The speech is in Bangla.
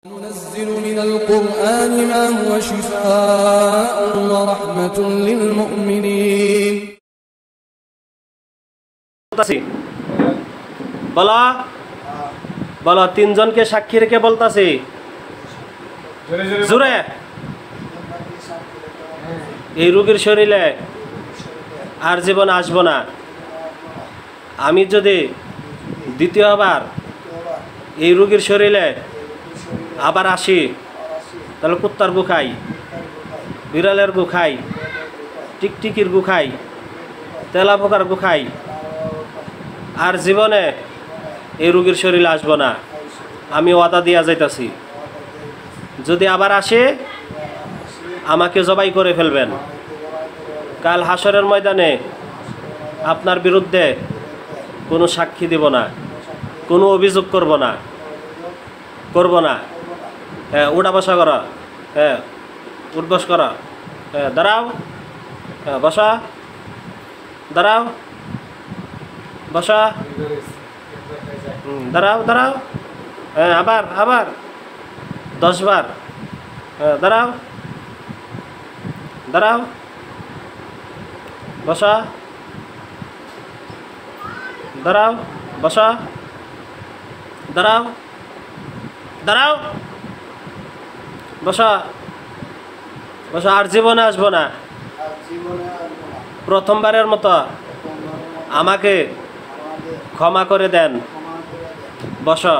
ننزل من القرآن ما هو شفاء ورحمة للمؤمنين বলা বলা তিনজনকে সাক্ষী রেখে বলতাছি জোরে এই রোগীর শরীরে আর জীবন আসবো না। আমি যদি দ্বিতীয়বার এই রোগীর শরীরে আবার আসি তাহলে কুত্তার গু খাই, বিড়ালের গু খাই, টিকটিকির গু খাই, তেলাপোকার গু খাই, আর জীবনে এই রোগীর শরীরে আসবো না। আমি ওয়াদা দিয়া যাইতাছি, যদি আবার আসে আমাকে জবাই করে ফেলবেন। কাল হাসরের ময়দানে আপনার বিরুদ্ধে কোনো সাক্ষী দিব না, কোনো অভিযোগ করব না। হ্যাঁ, উঠা বসা করা, হ্যাঁ উঠবস করা, হ্যাঁ দাঁড়াও, হ্যাঁ বসা, দাঁড়াও, বসা, দাঁড়াও, হ্যাঁ আবার 10 বার, হ্যাঁ দাঁড়াও, বসা, দাঁড়াও, বসা, দাঁড়াও, বসা, আর জীবনে আসবো না। প্রথমবারের মতো আমাকে ক্ষমা করে দেন। বসা।